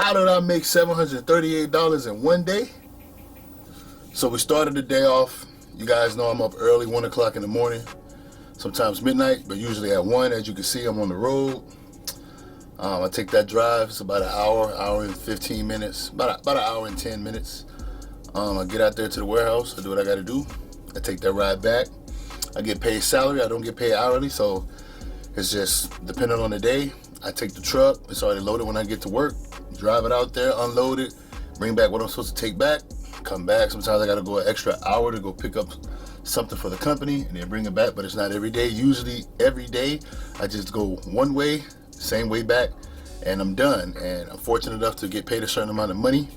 how did I make $738 in one day? So we started the day off. You guys know I'm up early, 1 o'clock in the morning, sometimes midnight, but usually at 1. As you can see, I'm on the road. I take that drive. It's about an hour and 15 minutes, about an hour and 10 minutes. I get out there to the warehouse. I do what I got to do. I take that ride back. I get paid salary. I don't get paid hourly, so it's just depending on the day. I take the truck. It's already loaded when I get to work. Drive it out there, unload it, bring back what I'm supposed to take back, come back. Sometimes I got to go an extra hour to go pick up something for the company and then bring it back, but it's not every day. Usually every day I just go one way, same way back, and I'm done. And I'm fortunate enough to get paid a certain amount of money.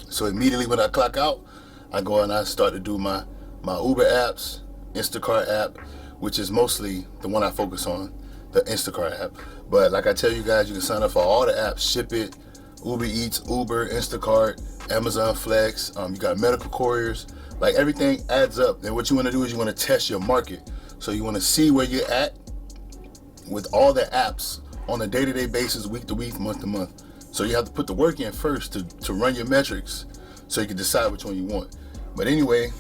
So immediately when I clock out, I go and I start to do my Uber apps, Instacart app, which is mostly the one I focus on, the Instacart app. But like I tell you guys, you can sign up for all the apps, Ship It, Uber Eats, Uber, Instacart, Amazon Flex. You got medical couriers. Like, everything adds up. And what you want to do is you want to test your market. So you want to see where you're at with all the apps on a day-to-day basis, week to week, month to month. So you have to put the work in first to run your metrics so you can decide which one you want. But anyway,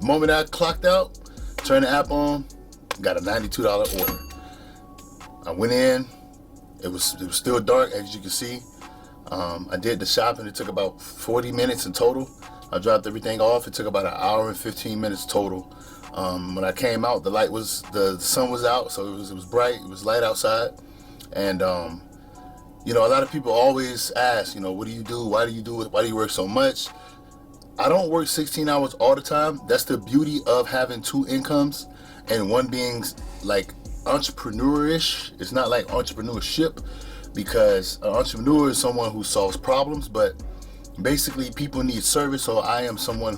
moment I clocked out, turned the app on, got a $92 order. I went in, it was still dark, as you can see. I did the shopping. It took about 40 minutes in total. I dropped everything off. It took about an hour and 15 minutes total. When I came out, the sun was out, so it was bright. It was light outside. And a lot of people always ask, what do you do? Why do you do it? Why do you work so much? I don't work 16 hours all the time. That's the beauty of having two incomes, and one being like entrepreneurish. It's not like entrepreneurship, because an entrepreneur is someone who solves problems, but basically people need service. So I am someone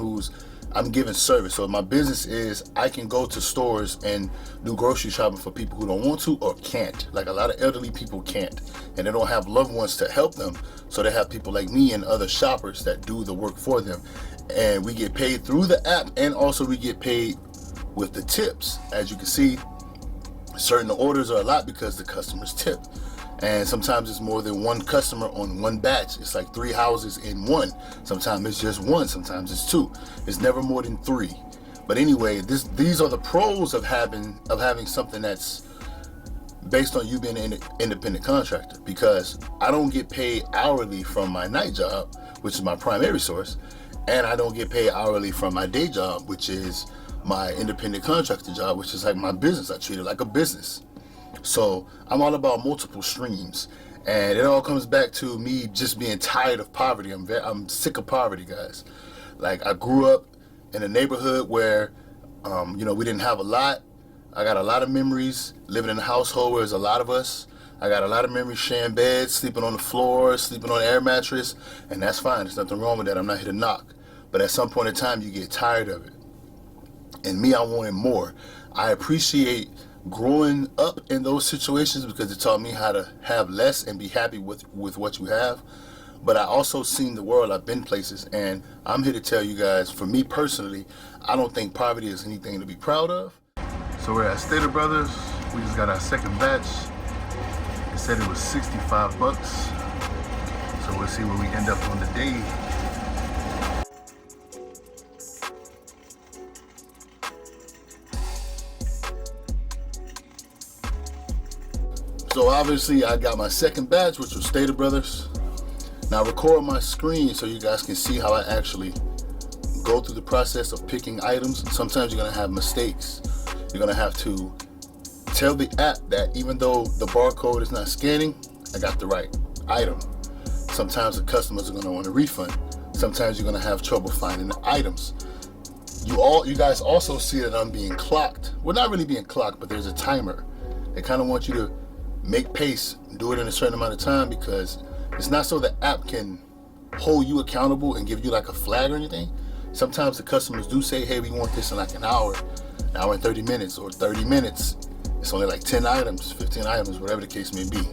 I'm giving service. So my business is I can go to stores and do grocery shopping for people who don't want to or can't. Like, a lot of elderly people can't, and they don't have loved ones to help them. So they have people like me and other shoppers that do the work for them. And we get paid through the app, and also we get paid with the tips. As you can see, certain orders are a lot because the customers tip. And sometimes it's more than one customer on one batch. It's like 3 houses in one. Sometimes it's just one. Sometimes it's 2. It's never more than 3. But anyway, these are the pros of having something that's based on you being an independent contractor, because I don't get paid hourly from my night job, which is my primary source, and I don't get paid hourly from my day job, which is my independent contractor job, which is like my business. I treat it like a business. So I'm all about multiple streams, and it all comes back to me just being tired of poverty. I'm sick of poverty, guys. Like, I grew up in a neighborhood where, we didn't have a lot. I got a lot of memories living in a household where there's a lot of us. I got a lot of memories sharing beds, sleeping on the floor, sleeping on an air mattress, and that's fine. There's nothing wrong with that. I'm not here to knock. But at some point in time, you get tired of it. And me, I wanted more. I appreciate growing up in those situations because it taught me how to have less and be happy with what you have. But I also seen the world. I've been places, and I'm here to tell you guys, for me personally, I don't think poverty is anything to be proud of. So we're at Stater Brothers. We just got our second batch. It said it was $65. So we'll see where we end up on the day. So obviously I got my second batch, which was Stater Brothers. Now record my screen so you guys can see how I actually go through the process of picking items. Sometimes you're gonna have mistakes. You're gonna have to tell the app that even though the barcode is not scanning, I got the right item. Sometimes the customers are gonna want a refund. Sometimes you're gonna have trouble finding the items. You guys also see that I'm being clocked. Well, not really being clocked, but there's a timer. They kind of want you to make pace, do it in a certain amount of time, because it's not so the app can hold you accountable and give you like a flag or anything. Sometimes the customers do say, hey, we want this in like an hour and 30 minutes, or 30 minutes. It's only like 10 items, 15 items, whatever the case may be.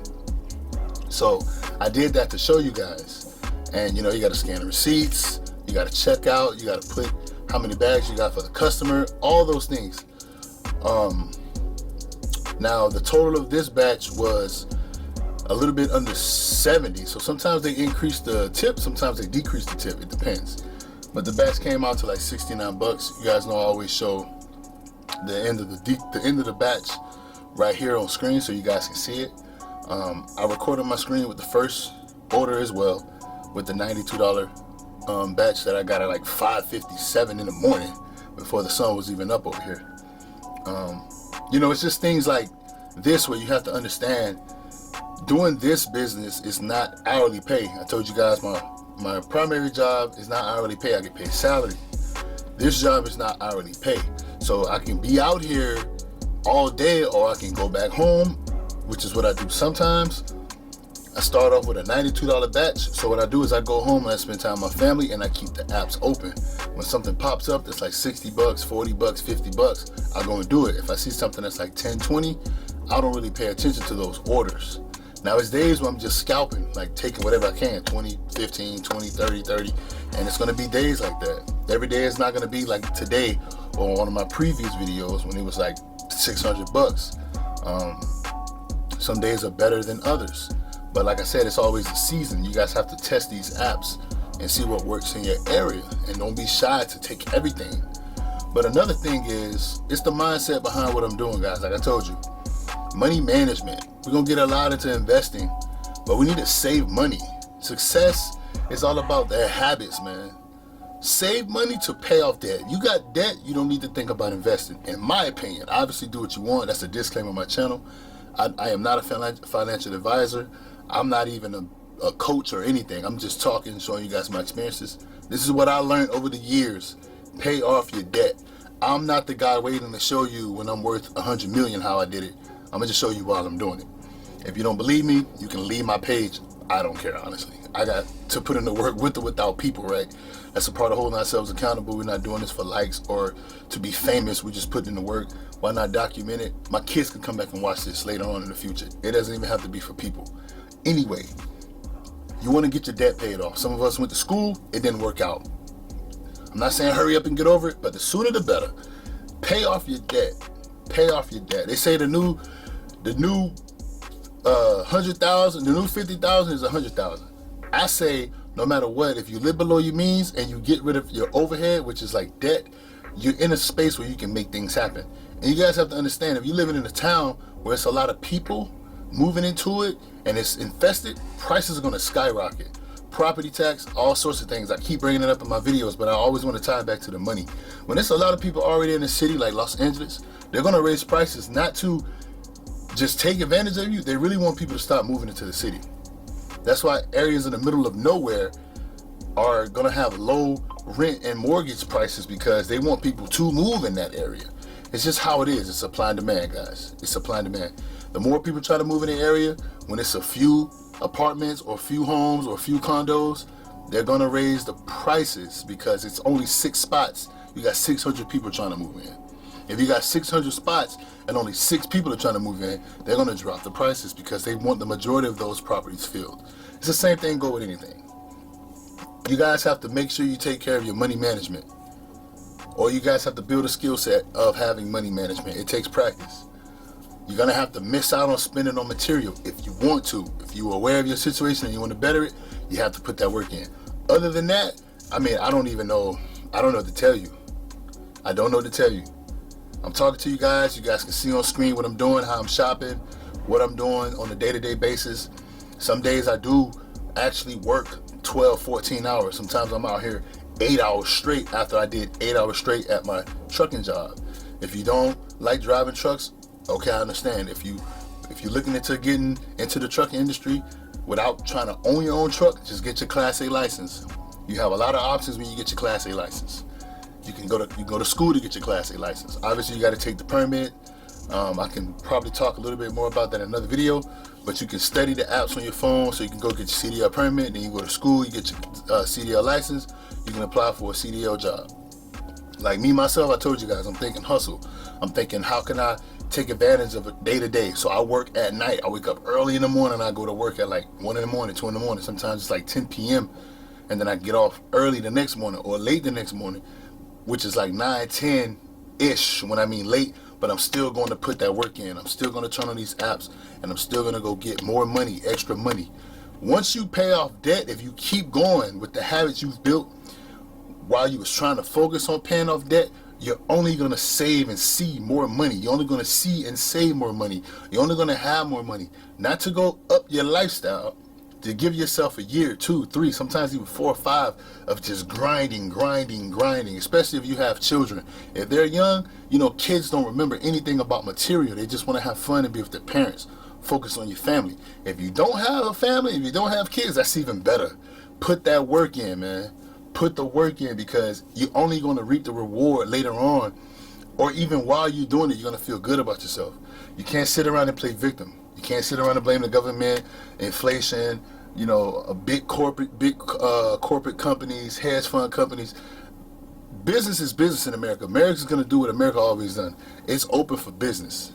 So I did that to show you guys. And you got to scan the receipts, you got to check out, you got to put how many bags you got for the customer, all those things. Now the total of this batch was a little bit under 70. So sometimes they increase the tip, sometimes they decrease the tip. It depends. But the batch came out to like 69 bucks. You guys know I always show the end of the batch right here on screen so you guys can see it. I recorded my screen with the first order as well, with the $92 batch that I got at like 5:57 in the morning before the sun was even up over here. You know, it's just things like this where you have to understand doing this business is not hourly pay. I told you guys my primary job is not hourly pay. I get paid salary. This job is not hourly pay. So I can be out here all day or I can go back home, which is what I do sometimes. I start off with a $92 batch. So what I do is I go home and I spend time with my family and I keep the apps open. When something pops up that's like 60 bucks, 40 bucks, 50 bucks, I go and do it. If I see something that's like 10, 20, I don't really pay attention to those orders. Now it's days where I'm just scalping, like taking whatever I can, 20, 15, 20, 30, 30, and it's gonna be days like that. Every day is not gonna be like today or one of my previous videos when it was like 600 bucks. Some days are better than others. But like I said, it's always a season. You guys have to test these apps and see what works in your area. And don't be shy to take everything. But another thing is, it's the mindset behind what I'm doing, guys. Like I told you, money management. We're going to get a lot into investing, but we need to save money. Success is all about their habits, man. Save money to pay off debt. You got debt, you don't need to think about investing. In my opinion, obviously do what you want. That's a disclaimer on my channel. I am not a financial advisor. I'm not even a coach or anything. I'm just talking, showing you guys my experiences. This is what I learned over the years. Pay off your debt. I'm not the guy waiting to show you when I'm worth 100 million how I did it. I'm gonna just show you while I'm doing it. If you don't believe me, you can leave my page. I don't care, honestly. I got to put in the work with or without people, right? That's a part of holding ourselves accountable. We're not doing this for likes or to be famous. We just put in the work. Why not document it? My kids can come back and watch this later on in the future. It doesn't even have to be for people. Anyway, you want to get your debt paid off. Some of us went to school, it didn't work out. I'm not saying hurry up and get over it, but the sooner the better. Pay off your debt. Pay off your debt. They say the new 100,000, the new 50,000 is 100,000. I say no matter what, if you live below your means and you get rid of your overhead, which is like debt, you're in a space where you can make things happen. And you guys have to understand, if you're living in a town where it's a lot of people moving into it and it's infested, prices are going to skyrocket. Property tax, all sorts of things. I keep bringing it up in my videos, but I always want to tie it back to the money. When there's a lot of people already in the city like Los Angeles, they're going to raise prices not to just take advantage of you. They really want people to stop moving into the city. That's why areas in the middle of nowhere are going to have low rent and mortgage prices, because they want people to move in that area. It's just how it is. It's supply and demand, guys. It's supply and demand. The more people try to move in the area, when it's a few apartments or a few homes or a few condos, they're going to raise the prices because it's only 6 spots. You got 600 people trying to move in. If you got 600 spots and only 6 people are trying to move in, they're going to drop the prices because they want the majority of those properties filled. It's the same thing go with anything. You guys have to make sure you take care of your money management, or you guys have to build a skill set of having money management. It takes practice. You're going to have to miss out on spending on material if you want to. If you're aware of your situation and you want to better it, you have to put that work in. Other than that, I mean, I don't know what to tell you. I don't know what to tell you. I'm talking to you guys. You guys can see on screen what I'm doing, how I'm shopping, what I'm doing on a day-to-day basis. Some days I do actually work 12, 14 hours. Sometimes I'm out here 8 hours straight after I did 8 hours straight at my trucking job. If you don't like driving trucks, okay, I understand. If you're looking into getting into the trucking industry without trying to own your own truck, just get your Class A license. You have a lot of options when you get your Class A license. You can go to school to get your Class A license. Obviously, you got to take the permit. I can probably talk a little bit more about that in another video, but you can study the apps on your phone, so you can go get your CDL permit, then you go to school, you get your CDL license, you can apply for a CDL job. Like me, myself, I told you guys, I'm thinking hustle. I'm thinking, how can I take advantage of it day to day? So I work at night. I wake up early in the morning, I go to work at like 1 in the morning, 2 in the morning, sometimes it's like 10 p.m. and then I get off early the next morning or late the next morning, which is like 9, 10-ish. When I mean late, but I'm still going to put that work in. I'm still going to turn on these apps, and I'm still going to go get more money, extra money. Once you pay off debt, if you keep going with the habits you've built while you was trying to focus on paying off debt, you're only going to save and see more money. You're only going to see and save more money. You're only going to have more money. Not to go up your lifestyle, to give yourself a year, 2, 3, sometimes even 4 or 5 of just grinding, especially if you have children. If they're young, you know, kids don't remember anything about material. They just want to have fun and be with their parents. Focus on your family. If you don't have a family, if you don't have kids, that's even better. Put that work in, man. Put the work in, because you're only going to reap the reward later on, or even while you're doing it, you're going to feel good about yourself. You can't sit around and play victim. You can't sit around and blame the government, inflation, you know, big corporate companies, hedge fund companies. Business is business in America. America's going to do what America always done. It's open for business.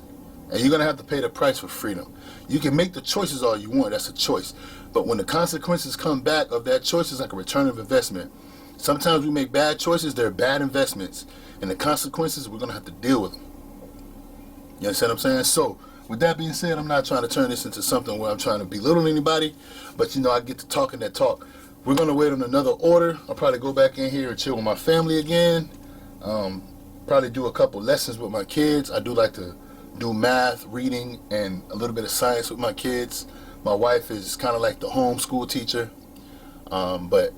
And you're going to have to pay the price for freedom. You can make the choices all you want. That's a choice. But when the consequences come back of that choice, it's like a return of investment. Sometimes we make bad choices. They're bad investments. And the consequences, we're going to have to deal with them. You understand what I'm saying? So, with that being said, I'm not trying to turn this into something where I'm trying to belittle anybody. But, you know, I get to talking that talk. We're going to wait on another order. I'll probably go back in here and chill with my family again. Probably do a couple lessons with my kids. I do like to do math, reading, and a little bit of science with my kids. My wife is kind of like the homeschool teacher. But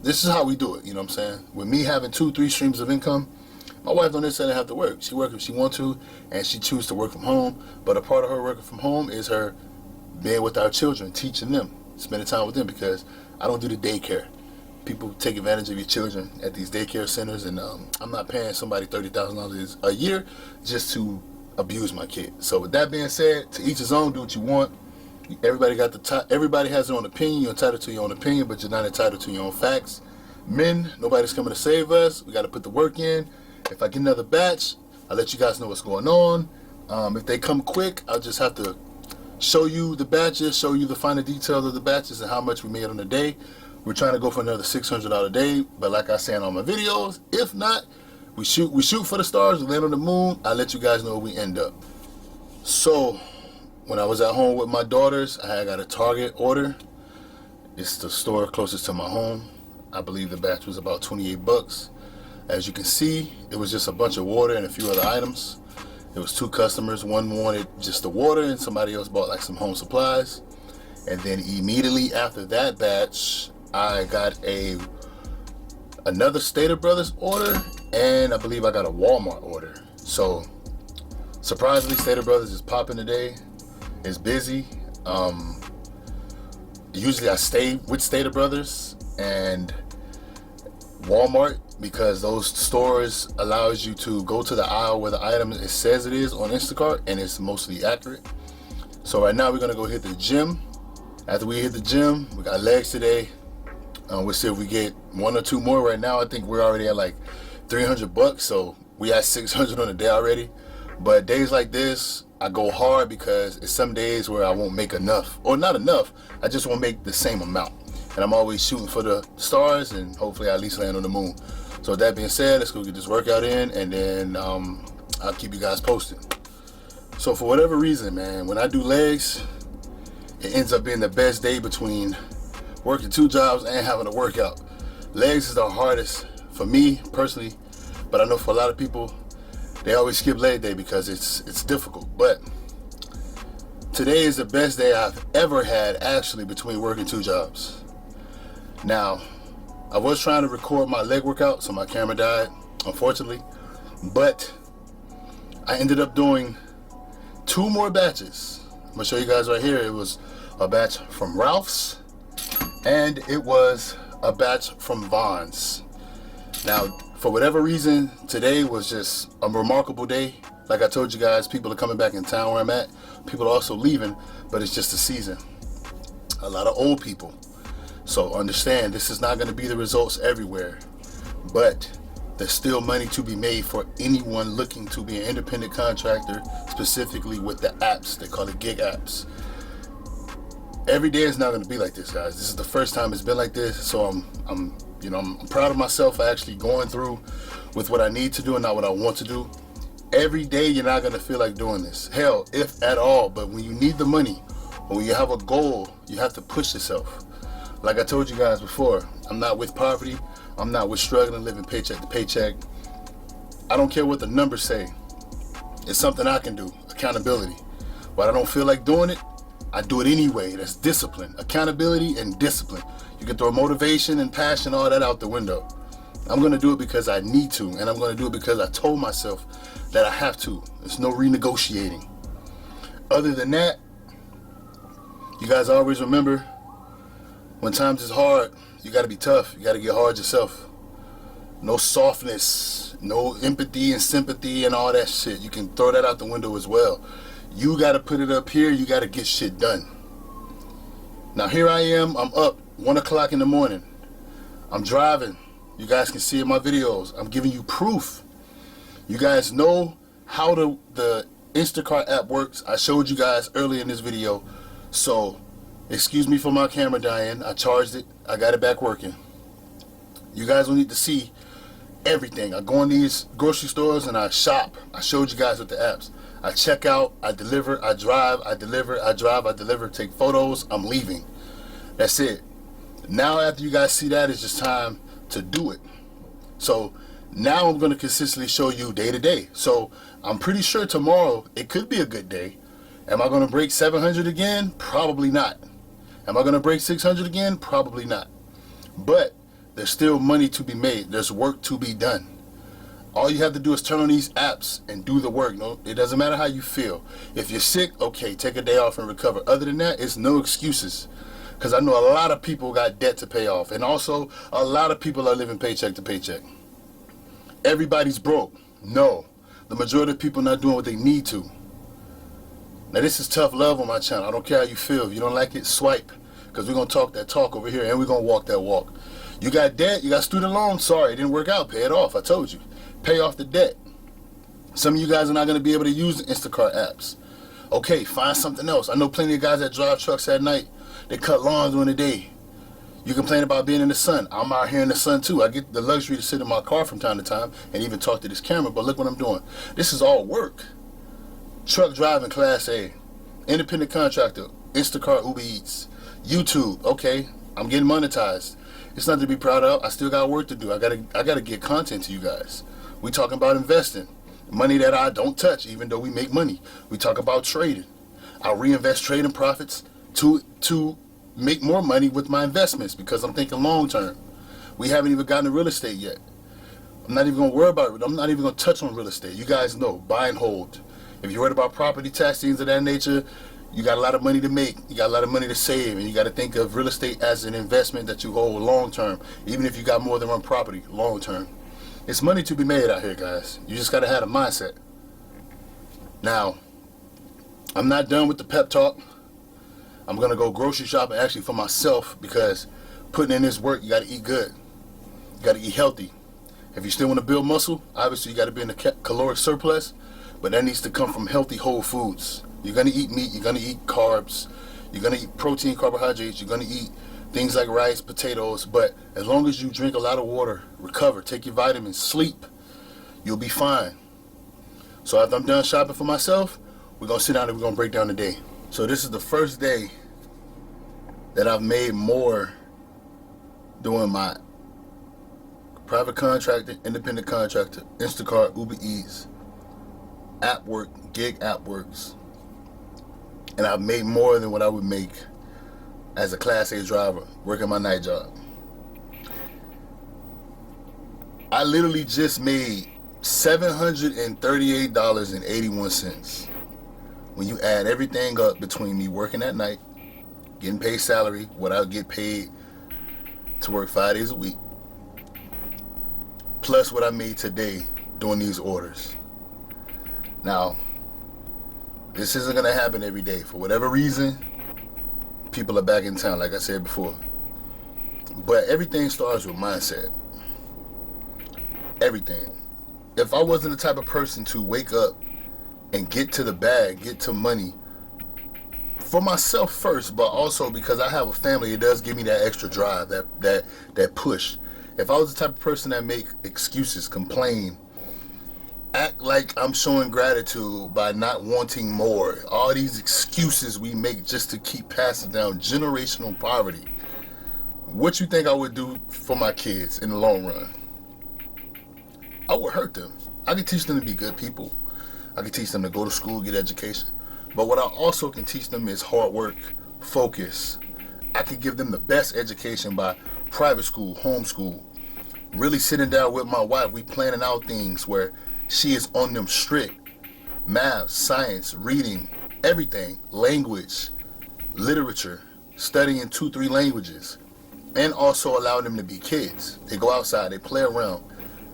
this is how we do it, you know what I'm saying? With me having 2, 3 streams of income, my wife don't necessarily have to work. She works if she wants to, and she chooses to work from home. But a part of her working from home is her being with our children, teaching them, spending time with them, because I don't do the daycare. People take advantage of your children at these daycare centers, and I'm not paying somebody $30,000 a year just to abuse my kid. So with that being said, to each his own, do what you want. Everybody has their own opinion. You're entitled to your own opinion, but you're not entitled to your own facts. Men, nobody's coming to save us. We got to put the work in. If I get another batch, I'll let you guys know what's going on. If they come quick, I'll just have to show you the batches, show you the finer details of the batches and how much we made on the day. We're trying to go for another $600 a day, but like I say in all my videos, if not, we shoot for the stars, we land on the moon. I'll let you guys know where we end up. So, when I was at home with my daughters, I got a Target order. It's the store closest to my home. I believe the batch was about 28 bucks. As you can see, it was just a bunch of water and a few other items. It was 2 customers. One wanted just the water and somebody else bought like some home supplies. And then immediately after that batch, I got another Stater Brothers order, and I believe I got a Walmart order. So surprisingly, Stater Brothers is popping today. It's busy. Usually I stay with Stater Brothers and Walmart, because those stores allows you to go to the aisle where the item it says it is on Instacart, and it's mostly accurate. So right now we're gonna go hit the gym. After we hit the gym, we got legs today. We'll see if we get 1 or 2 more. Right now I think we're already at like 300 bucks, so we at 600 on the day already. But days like this, I go hard because it's some days where I won't make enough, or not enough, I just won't make the same amount. And I'm always shooting for the stars, and hopefully I at least land on the moon. So with that being said, let's go get this workout in, and then I'll keep you guys posted. So for whatever reason, man, when I do legs, it ends up being the best day between working 2 jobs and having a workout. Legs is the hardest for me personally, but I know for a lot of people, they always skip leg day because it's difficult. But today is the best day I've ever had, actually, between working 2 jobs. Now, I was trying to record my leg workout, so my camera died, unfortunately. But I ended up doing 2 more batches. I'm gonna show you guys right here. It was a batch from Ralph's, and it was a batch from Vons. Now, for whatever reason, today was just a remarkable day. Like I told you guys, people are coming back in town where I'm at. People are also leaving, but it's just a season. A lot of old people. So understand, this is not going to be the results everywhere, but there's still money to be made for anyone looking to be an independent contractor, specifically with the apps. They call it gig apps. Every day is not going to be like this, guys. This is the first time it's been like this, so I'm proud of myself for actually going through with what I need to do and not what I want to do. Every day you're not gonna feel like doing this. Hell, if at all. But when you need the money, or when you have a goal, you have to push yourself. Like I told you guys before, I'm not with poverty. I'm not with struggling, living paycheck to paycheck. I don't care what the numbers say. It's something I can do. Accountability. But I don't feel like doing it, I do it anyway. That's discipline. Accountability and discipline. You can throw motivation and passion, all that out the window. I'm gonna do it because I need to, and I'm gonna do it because I told myself that I have to. There's no renegotiating. Other than that, you guys always remember, when times is hard, you gotta be tough. You gotta get hard yourself. No softness, no empathy and sympathy and all that shit. You can throw that out the window as well. You gotta put it up here. You gotta get shit done. Now here I am. I'm up 1 o'clock in the morning. I'm driving. You guys can see in my videos. I'm giving you proof. You guys know how the Instacart app works. I showed you guys earlier in this video. So, excuse me for my camera dying. I charged it. I got it back working. You guys will need to see everything. I go in these grocery stores and I shop. I showed you guys with the apps. I check out, I deliver, I drive, I deliver, I drive, I deliver, take photos, I'm leaving. That's it. Now after you guys see that, it's just time to do it. So now I'm going to consistently show you day to day. So I'm pretty sure tomorrow it could be a good day. Am I going to break 700 again? Probably not. Am I going to break 600 again? Probably not. But there's still money to be made. There's work to be done. All you have to do is turn on these apps and do the work. No, it doesn't matter how you feel. If you're sick, okay, take a day off and recover. Other than that, it's no excuses. Because I know a lot of people got debt to pay off. And also, a lot of people are living paycheck to paycheck. Everybody's broke. No. The majority of people not doing what they need to. Now, this is tough love on my channel. I don't care how you feel. If you don't like it, swipe. Because we're going to talk that talk over here, and we're going to walk that walk. You got debt, you got student loans. Sorry, it didn't work out. Pay it off. I told you. Pay off the debt. Some of you guys are not going to be able to use the Instacart apps. Okay, find something else. I know plenty of guys that drive trucks at night. They cut lawns during the day. You complain about being in the sun. I'm out here in the sun too. I get the luxury to sit in my car from time to time and even talk to this camera, but look what I'm doing. This is all work. Truck driving, Class A. Independent contractor, Instacart, Uber Eats. YouTube, okay, I'm getting monetized. It's nothing to be proud of. I still got work to do. I gotta get content to you guys. We talking about investing. Money that I don't touch, even though we make money. We talk about trading. I reinvest trading profits to make more money with my investments because I'm thinking long term. We haven't even gotten to real estate yet. I'm not even gonna worry about it. I'm not even gonna touch on real estate. You guys know, buy and hold. If you're worried about property tax, things of that nature, you got a lot of money to make. You got a lot of money to save, and you got to think of real estate as an investment that you hold long term. Even if you got more than one property, long term. It's money to be made out here, guys. You just got to have a mindset. Now, I'm not done with the pep talk. I'm going to go grocery shopping actually for myself because putting in this work, you got to eat good. You got to eat healthy. If you still want to build muscle, obviously you got to be in a caloric surplus, but that needs to come from healthy whole foods. You're going to eat meat, you're going to eat carbs, you're going to eat protein, carbohydrates, you're going to eat things like rice, potatoes, but as long as you drink a lot of water, recover, take your vitamins, sleep, you'll be fine. So after I'm done shopping for myself, we're going to sit down and we're going to break down the day. So this is the first day that I've made more doing my private contractor, independent contractor, Instacart, Uber Eats, app work, gig app works. And I've made more than what I would make as a Class A driver working my night job. I literally just made $738.81 when you add everything up between me working at night, getting paid salary, what I get paid to work 5 days a week, plus what I made today doing these orders. Now, this isn't going to happen every day. For whatever reason, people are back in town, like I said before. But everything starts with mindset. Everything. If I wasn't the type of person to wake up and get to the bag, get to money, for myself first, but also because I have a family, it does give me that extra drive, that push. If I was the type of person that make excuses, complain, act like I'm showing gratitude by not wanting more. All these excuses we make just to keep passing down generational poverty. What you think I would do for my kids in the long run? I would hurt them. I could teach them to be good people. I could teach them to go to school, get education. But what I also can teach them is hard work, focus. I could give them the best education by private school, homeschool. Really sitting down with my wife, we planning out things where she is on them strict. Math, science, reading, everything. Language, literature, studying 2-3 languages. And also allowing them to be kids. They go outside, they play around.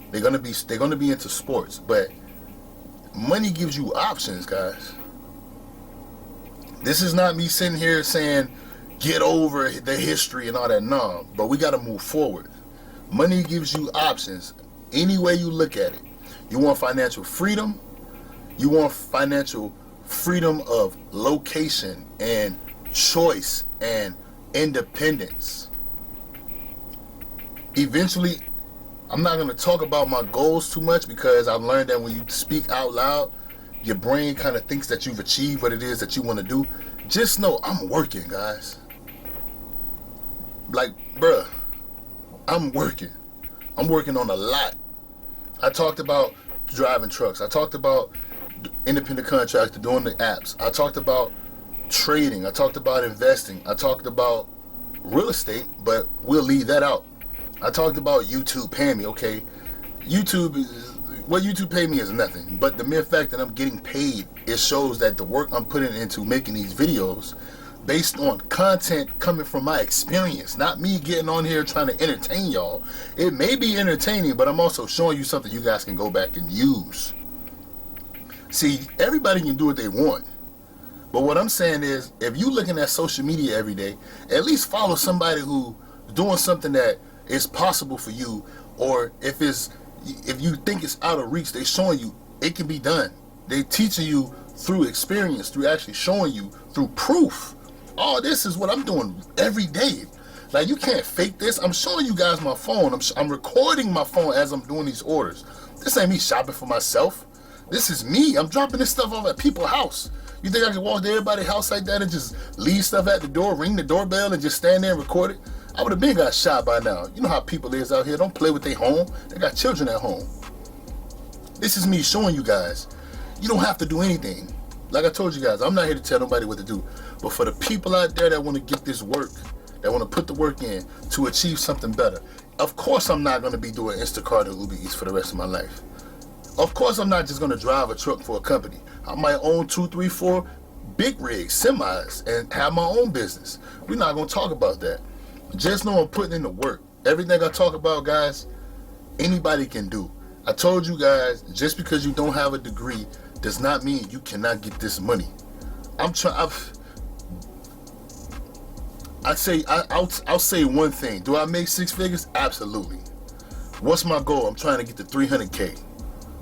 They're gonna be into sports. But money gives you options, guys. This is not me sitting here saying get over the history and all that. No, but we gotta move forward. Money gives you options any way you look at it. You want financial freedom. You want financial freedom of location and choice and independence. Eventually, I'm not going to talk about my goals too much because I've learned that when you speak out loud, your brain kind of thinks that you've achieved what it is that you want to do. Just know I'm working, guys. Like, bruh, I'm working. I'm working on a lot. I talked about driving trucks. I talked about independent contractor, doing the apps. I talked about trading. I talked about investing. I talked about real estate, but we'll leave that out. I talked about YouTube paying me. Okay, what YouTube paid me is nothing, but the mere fact that I'm getting paid, it shows that the work I'm putting into making these videos based on content coming from my experience, not me getting on here trying to entertain y'all. It may be entertaining, but I'm also showing you something you guys can go back and use. See, everybody can do what they want. But what I'm saying is, if you looking at social media every day, at least follow somebody who doing something that is possible for you, or if you think it's out of reach, they showing you it can be done. They teaching you through experience, through actually showing you through proof. All this is what I'm doing every day. Like, you can't fake this. I'm showing you guys my phone. I'm recording my phone as I'm doing these orders. This ain't me shopping for myself. This is me. I'm dropping this stuff off at people's house. You think I can walk to everybody's house like that and just leave stuff at the door, ring the doorbell, and just stand there and record it? I would have been got shot by now. You know how people is out here. Don't play with their home. They got children at home. This is me showing you guys. You don't have to do anything. Like I told you guys, I'm not here to tell nobody what to do. But for the people out there that want to get this work, that want to put the work in to achieve something better, of course I'm not going to be doing Instacart or Uber Eats for the rest of my life. Of course I'm not just going to drive a truck for a company. I might own 2, 3, 4 big rigs, semis, and have my own business. We're not going to talk about that. Just know I'm putting in the work. Everything I talk about, guys, anybody can do. I told you guys, just because you don't have a degree does not mean you cannot get this money. I'll say one thing. Do I make 6 figures? Absolutely. What's my goal? I'm trying to get to 300K,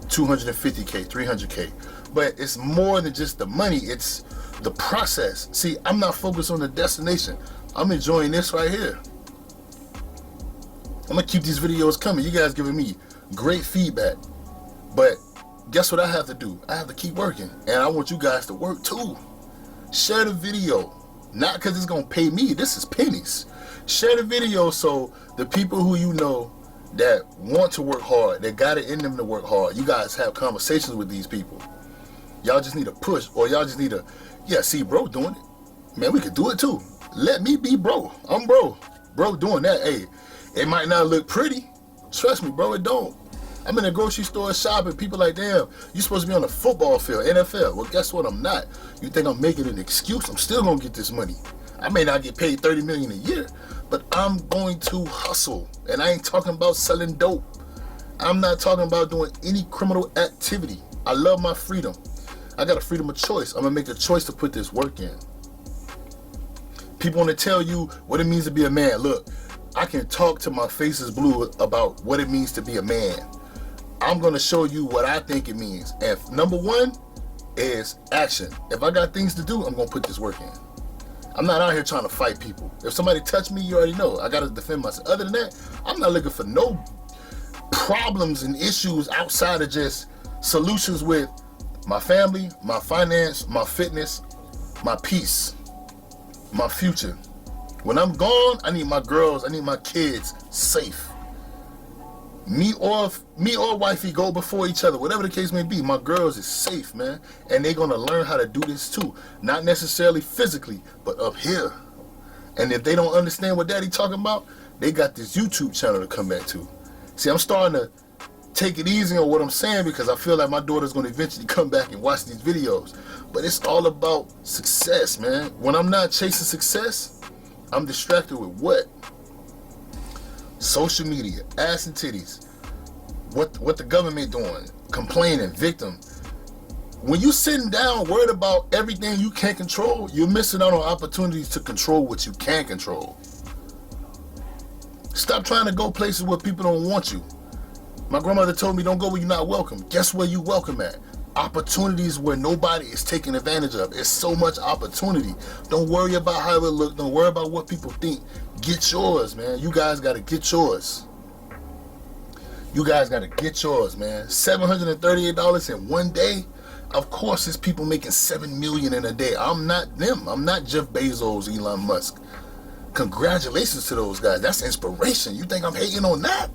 250K, 300K. But it's more than just the money. It's the process. See, I'm not focused on the destination. I'm enjoying this right here. I'm going to keep these videos coming. You guys giving me great feedback. But guess what I have to do? I have to keep working. And I want you guys to work too. Share the video. Not because it's going to pay me. This is pennies. Share the video so the people who you know that want to work hard, that got it in them to work hard, you guys have conversations with these people. Y'all just need to push, or y'all just need to, yeah, see bro doing it. Man, we could do it too. Let me be bro. I'm bro. Bro doing that. Hey, it might not look pretty. Trust me, bro, it don't. I'm in a grocery store shopping. People like, damn, you supposed to be on a football field, NFL. Well, guess what? I'm not. You think I'm making an excuse? I'm still going to get this money. I may not get paid $30 million a year, but I'm going to hustle. And I ain't talking about selling dope. I'm not talking about doing any criminal activity. I love my freedom. I got a freedom of choice. I'm going to make a choice to put this work in. People want to tell you what it means to be a man. Look, I can talk till my face is blue about what it means to be a man. I'm going to show you what I think it means. And number one is action. If I got things to do, I'm going to put this work in. I'm not out here trying to fight people. If somebody touch me, you already know. I got to defend myself. Other than that, I'm not looking for no problems and issues outside of just solutions with my family, my finance, my fitness, my peace, my future. When I'm gone, I need my girls, I need my kids safe. Me or wifey go before each other, whatever the case may be. My girls is safe, man, and they're gonna learn how to do this too. Not necessarily physically, but up here. And if they don't understand what Daddy talking about, they got this YouTube channel to come back to. See, I'm starting to take it easy on what I'm saying because I feel like my daughter's gonna eventually come back and watch these videos. But it's all about success, man. When I'm not chasing success, I'm distracted with what? Social media, ass and titties, what the government doing, complaining, victim. When you sitting down worried about everything you can't control, you're missing out on opportunities to control what you can control. Stop trying to go places where people don't want you. My grandmother told me, don't go where you're not welcome. Guess where you welcome at? Opportunities where nobody is taking advantage of. It's so much opportunity. Don't worry about how it look. Don't worry about what people think. Get yours, man. You guys got to get yours. You guys got to get yours, man. $738 in one day. Of course, there's people making $7 million in a day. I'm not them. I'm not Jeff Bezos, Elon Musk. Congratulations to those guys. That's inspiration. You think I'm hating on that?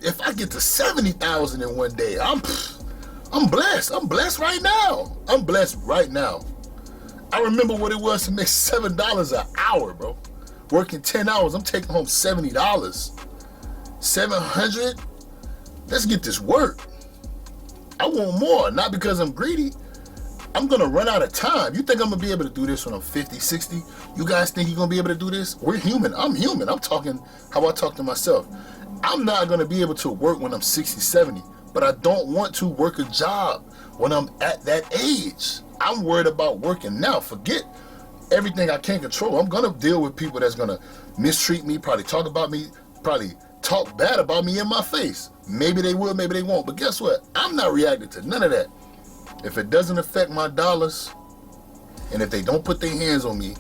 If I get to 70,000 in one day, I'm blessed. I'm blessed right now. I'm blessed right now. I remember what it was to make $7 an hour, bro. Working 10 hours, I'm taking home $70. 700. Let's get this work. I want more, not because I'm greedy. I'm gonna run out of time. You think I'm gonna be able to do this when I'm 50, 60? You guys think you're gonna be able to do this? We're human. I'm human. I'm talking how I talk to myself. I'm not gonna be able to work when I'm 60, 70, but I don't want to work a job when I'm at that age. I'm worried about working now. Forget everything I can't control. I'm gonna deal with people that's gonna mistreat me, probably talk about me, probably talk bad about me in my face. Maybe they will, maybe they won't. But guess what? I'm not reacting to none of that. If it doesn't affect my dollars, and if they don't put their hands on me,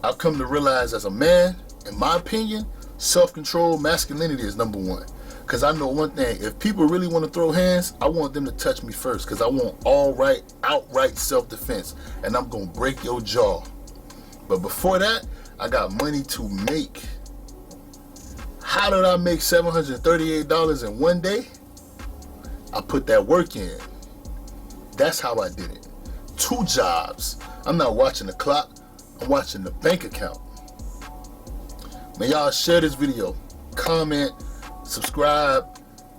I've come to realize as a man, in my opinion, self-control, masculinity is number one. Because I know one thing, if people really want to throw hands, I want them to touch me first. Because I want outright self-defense. And I'm going to break your jaw. But before that, I got money to make. How did I make $738 in one day? I put that work in. That's how I did it. 2 jobs. I'm not watching the clock. I'm watching the bank account. Man, y'all share this video. Comment, subscribe,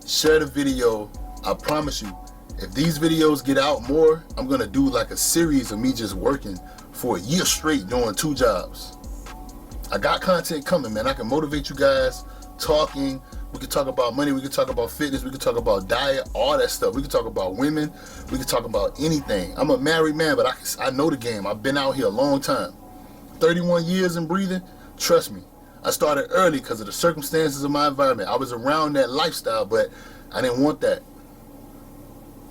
share the video. I promise you, if these videos get out more, I'm going to do like a series of me just working for a year straight doing 2 jobs. I got content coming, man. I can motivate you guys, talking. We can talk about money. We can talk about fitness. We can talk about diet, all that stuff. We can talk about women. We can talk about anything. I'm a married man, but I know the game. I've been out here a long time. 31 years in breathing. Trust me. I started early because of the circumstances of my environment. I was around that lifestyle, but I didn't want that.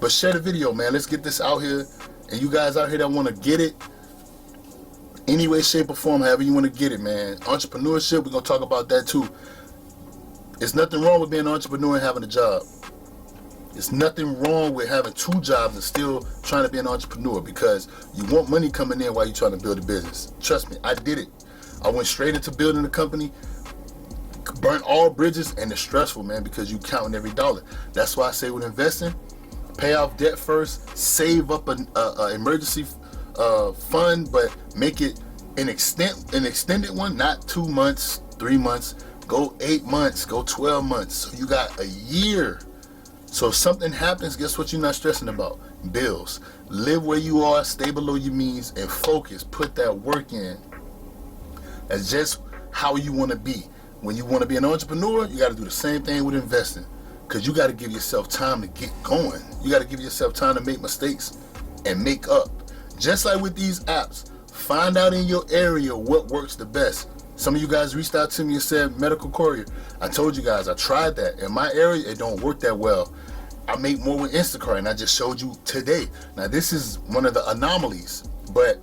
But share the video, man. Let's get this out here. And you guys out here that want to get it, any way, shape, or form, however you want to get it, man. Entrepreneurship, we're going to talk about that too. There's nothing wrong with being an entrepreneur and having a job. There's nothing wrong with having 2 jobs and still trying to be an entrepreneur because you want money coming in while you're trying to build a business. Trust me, I did it. I went straight into building a company, burnt all bridges, and it's stressful, man, because you counting every dollar. That's why I say with investing, pay off debt first, save up an emergency fund, but make it an extended one, not 2 months, 3 months. Go 8 months, go 12 months. So you got a year. So if something happens, guess what you're not stressing about? Bills. Live where you are, stay below your means, and focus. Put that work in. That's just how you want to be. When you want to be an entrepreneur, you got to do the same thing with investing. Because you got to give yourself time to get going. You got to give yourself time to make mistakes and make up. Just like with these apps, find out in your area what works the best. Some of you guys reached out to me and said medical courier. I told you guys I tried that. In my area, it don't work that well. I make more with Instacart, and I just showed you today. Now this is one of the anomalies, but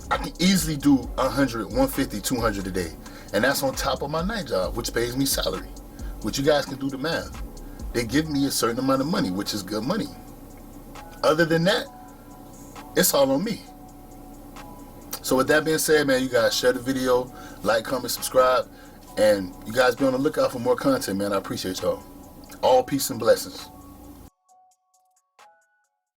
I can easily do 100, 150, 200 a day. And that's on top of my night job, which pays me salary. Which you guys can do the math. they give me a certain amount of money, which is good money. Other than that, it's all on me. So with that being said, man, you guys share the video, like, comment, subscribe, and you guys be on the lookout for more content, man. I appreciate y'all. All peace and blessings.